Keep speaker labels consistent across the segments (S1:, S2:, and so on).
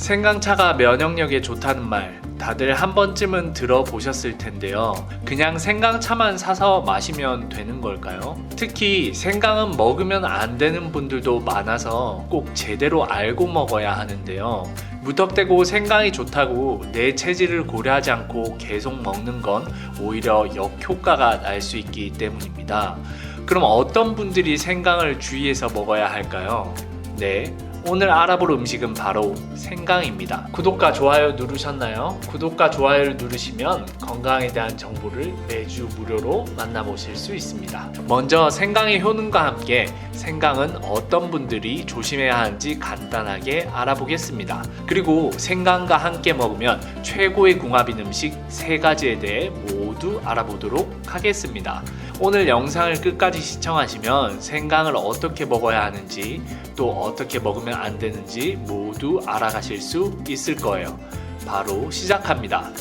S1: 생강차가 면역력에 좋다는 말 다들 한 번쯤은 들어보셨을 텐데요. 그냥 생강차만 사서 마시면 되는 걸까요? 특히 생강은 먹으면 안 되는 분들도 많아서 꼭 제대로 알고 먹어야 하는데요. 무턱대고 생강이 좋다고 내 체질을 고려하지 않고 계속 먹는 건 오히려 역효과가 날 수 있기 때문입니다. 그럼 어떤 분들이 생강을 주의해서 먹어야 할까요? 네, 오늘 알아볼 음식은 바로 생강입니다. 구독과 좋아요 누르셨나요? 구독과 좋아요를 누르시면 건강에 대한 정보를 매주 무료로 만나보실 수 있습니다. 먼저 생강의 효능과 함께 생강은 어떤 분들이 조심해야 하는지 간단하게 알아보겠습니다. 그리고 생강과 함께 먹으면 최고의 궁합인 음식 3가지에 대해 모두 알아보도록 하겠습니다. 오늘 영상을 끝까지 시청하시면 생강을 어떻게 먹어야 하는지 또 어떻게 먹으면 안 되는지 모두 알아가실 수 있을 거예요. 바로 시작합니다.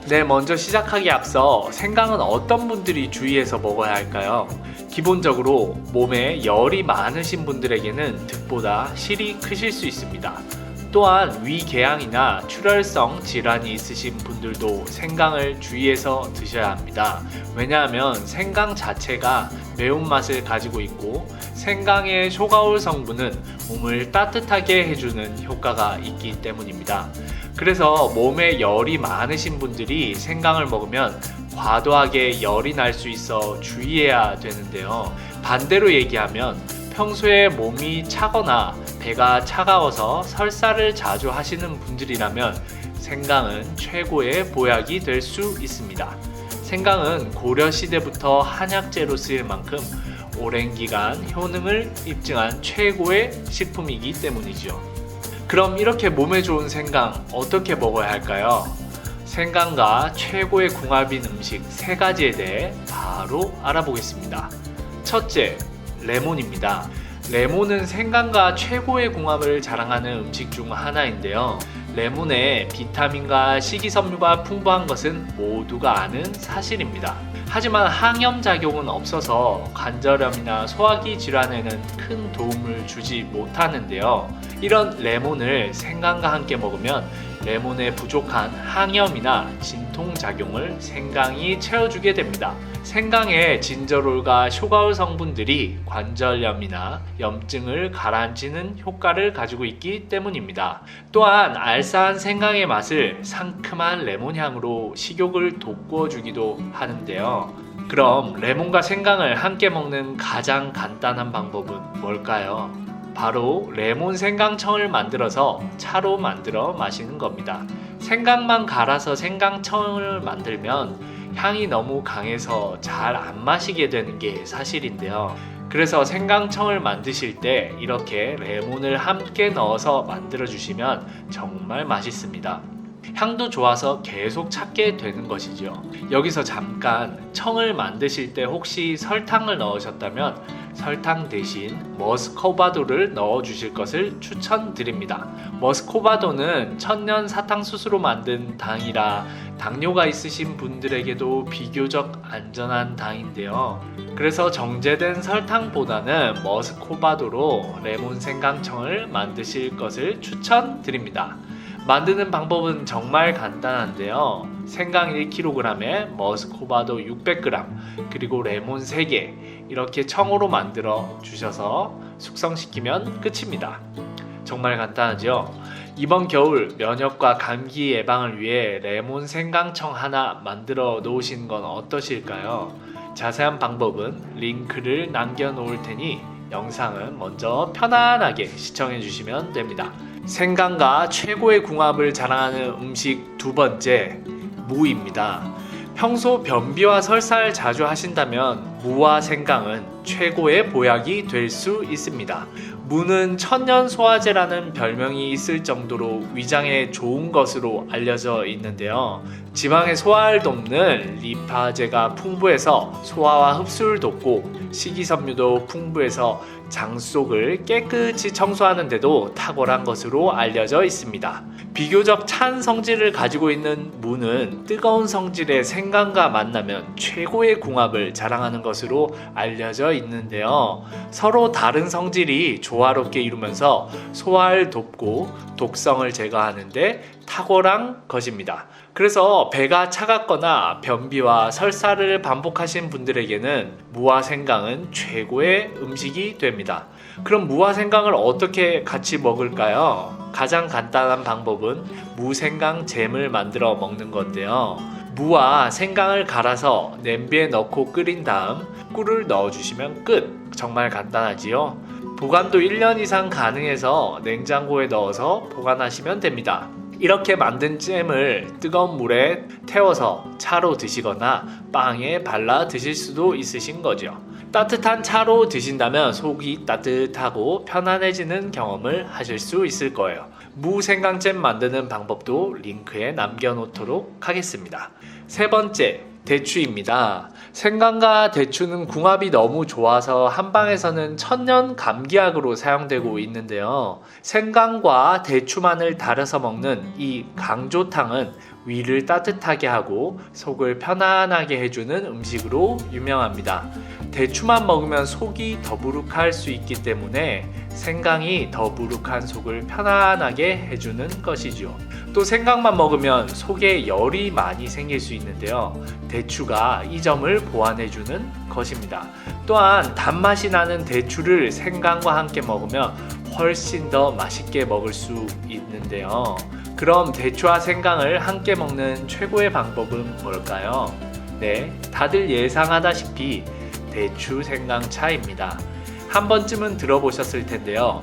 S1: 네, 먼저 시작하기에 앞서 생강은 어떤 분들이 주의해서 먹어야 할까요? 기본적으로 몸에 열이 많으신 분들에게는 득보다 실이 크실 수 있습니다. 또한 위궤양이나 출혈성 질환이 있으신 분들도 생강을 주의해서 드셔야 합니다. 왜냐하면 생강 자체가 매운맛을 가지고 있고 생강의 쇼가올 성분은 몸을 따뜻하게 해주는 효과가 있기 때문입니다. 그래서 몸에 열이 많으신 분들이 생강을 먹으면 과도하게 열이 날 수 있어 주의해야 되는데요. 반대로 얘기하면 평소에 몸이 차거나 배가 차가워서 설사를 자주 하시는 분들이라면 생강은 최고의 보약이 될 수 있습니다. 생강은 고려시대부터 한약재로 쓰일 만큼 오랜 기간 효능을 입증한 최고의 식품이기 때문이죠. 그럼 이렇게 몸에 좋은 생강 어떻게 먹어야 할까요? 생강과 최고의 궁합인 음식 3가지에 대해 바로 알아보겠습니다. 첫째, 레몬입니다. 레몬은 생강과 최고의 궁합을 자랑하는 음식 중 하나인데요. 레몬에 비타민과 식이섬유가 풍부한 것은 모두가 아는 사실입니다. 하지만 항염작용은 없어서 관절염이나 소화기 질환에는 큰 도움을 주지 못하는데요. 이런 레몬을 생강과 함께 먹으면 레몬에 부족한 항염이나 진통작용을 생강이 채워주게 됩니다. 생강의 진저롤과 쇼가올 성분들이 관절염이나 염증을 가라앉히는 효과를 가지고 있기 때문입니다. 또한 알싸한 생강의 맛을 상큼한 레몬 향으로 식욕을 돋구어주기도 하는데요. 그럼 레몬과 생강을 함께 먹는 가장 간단한 방법은 뭘까요? 바로 레몬 생강청을 만들어서 차로 만들어 마시는 겁니다. 생강만 갈아서 생강청을 만들면 향이 너무 강해서 잘 안 마시게 되는 게 사실인데요. 그래서 생강청을 만드실 때 이렇게 레몬을 함께 넣어서 만들어 주시면 정말 맛있습니다. 향도 좋아서 계속 찾게 되는 것이죠. 여기서 잠깐 청을 만드실 때 혹시 설탕을 넣으셨다면 설탕 대신 머스코바도를 넣어 주실 것을 추천드립니다. 머스코바도는 천년 사탕수수로 만든 당이라 당뇨가 있으신 분들에게도 비교적 안전한 당인데요. 그래서 정제된 설탕보다는 머스코바도로 레몬 생강청을 만드실 것을 추천드립니다. 만드는 방법은 정말 간단한데요. 생강 1kg에 머스코바도 600g 그리고 레몬 3개 이렇게 청으로 만들어 주셔서 숙성시키면 끝입니다. 정말 간단하죠? 이번 겨울 면역과 감기 예방을 위해 레몬 생강청 하나 만들어 놓으신 건 어떠실까요? 자세한 방법은 링크를 남겨 놓을 테니 영상은 먼저 편안하게 시청해 주시면 됩니다. 생강과 최고의 궁합을 자랑하는 음식 2번째, 무입니다. 평소 변비와 설사를 자주 하신다면 무와 생강은 최고의 보약이 될 수 있습니다. 무는 천년 소화제라는 별명이 있을 정도로 위장에 좋은 것으로 알려져 있는데요. 지방의 소화를 돕는 리파제가 풍부해서 소화와 흡수를 돕고 식이섬유도 풍부해서 장 속을 깨끗이 청소하는 데도 탁월한 것으로 알려져 있습니다. 비교적 찬 성질을 가지고 있는 무는 뜨거운 성질의 생강과 만나면 최고의 궁합을 자랑하는 것으로 알려져 있는데요. 서로 다른 성질이 조화롭게 이루면서 소화를 돕고 독성을 제거하는데 탁월한 것입니다. 그래서 배가 차갑거나 변비와 설사를 반복하신 분들에게는 무와 생강은 최고의 음식이 됩니다. 그럼 무와 생강을 어떻게 같이 먹을까요? 가장 간단한 방법은 무생강 잼을 만들어 먹는 건데요. 무와 생강을 갈아서 냄비에 넣고 끓인 다음 꿀을 넣어주시면 끝! 정말 간단하지요? 보관도 1년 이상 가능해서 냉장고에 넣어서 보관하시면 됩니다. 이렇게 만든 잼을 뜨거운 물에 태워서 차로 드시거나 빵에 발라 드실 수도 있으신 거죠. 따뜻한 차로 드신다면 속이 따뜻하고 편안해지는 경험을 하실 수 있을 거예요. 무생강잼 만드는 방법도 링크에 남겨놓도록 하겠습니다. 세 번째, 대추입니다. 생강과 대추는 궁합이 너무 좋아서 한방에서는 천년 감기약으로 사용되고 있는데요. 생강과 대추만을 달여서 먹는 이 강조탕은 위를 따뜻하게 하고 속을 편안하게 해주는 음식으로 유명합니다. 대추만 먹으면 속이 더부룩할 수 있기 때문에 생강이 더부룩한 속을 편안하게 해주는 것이죠. 또 생강만 먹으면 속에 열이 많이 생길 수 있는데요. 대추가 이 점을 보완해주는 것입니다. 또한 단맛이 나는 대추를 생강과 함께 먹으면 훨씬 더 맛있게 먹을 수 있는데요. 그럼 대추와 생강을 함께 먹는 최고의 방법은 뭘까요? 네, 다들 예상하다시피 대추 생강차입니다. 한 번쯤은 들어보셨을 텐데요.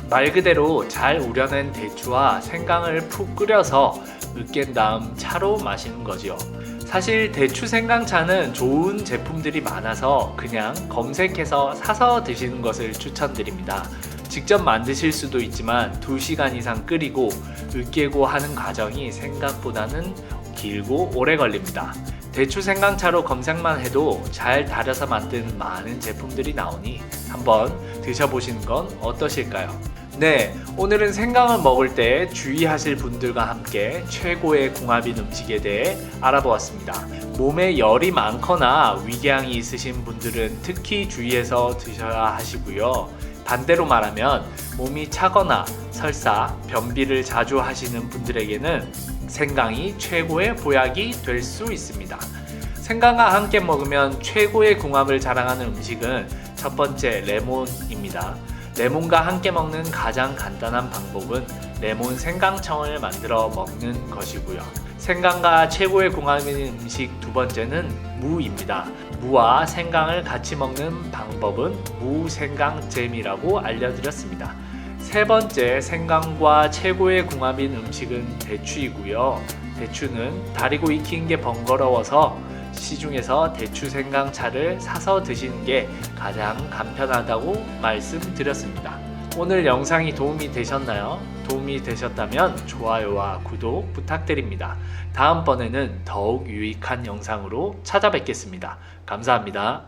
S1: 말 그대로 잘 우려낸 대추와 생강을 푹 끓여서 으깬 다음 차로 마시는 거죠. 사실 대추 생강차는 좋은 제품들이 많아서 그냥 검색해서 사서 드시는 것을 추천드립니다. 직접 만드실 수도 있지만 2시간 이상 끓이고 으깨고 하는 과정이 생각보다는 길고 오래 걸립니다. 대추 생강차로 검색만 해도 잘 달여서 만든 많은 제품들이 나오니 한번 드셔보시는 건 어떠실까요? 네, 오늘은 생강을 먹을 때 주의하실 분들과 함께 최고의 궁합인 음식에 대해 알아보았습니다. 몸에 열이 많거나 위궤양이 있으신 분들은 특히 주의해서 드셔야 하시고요. 반대로 말하면 몸이 차거나 설사, 변비를 자주 하시는 분들에게는 생강이 최고의 보약이 될 수 있습니다. 생강과 함께 먹으면 최고의 궁합을 자랑하는 음식은 첫 번째 레몬입니다. 레몬과 함께 먹는 가장 간단한 방법은 레몬 생강청을 만들어 먹는 것이고요. 생강과 최고의 궁합인 음식 두 번째는 무입니다. 무와 생강을 같이 먹는 방법은 무생강잼이라고 알려드렸습니다. 세 번째 생강과 최고의 궁합인 음식은 대추이고요. 대추는 다리고 익히는 게 번거로워서 시중에서 대추 생강차를 사서 드시는 게 가장 간편하다고 말씀드렸습니다. 오늘 영상이 도움이 되셨나요? 도움이 되셨다면 좋아요와 구독 부탁드립니다. 다음번에는 더욱 유익한 영상으로 찾아뵙겠습니다. 감사합니다.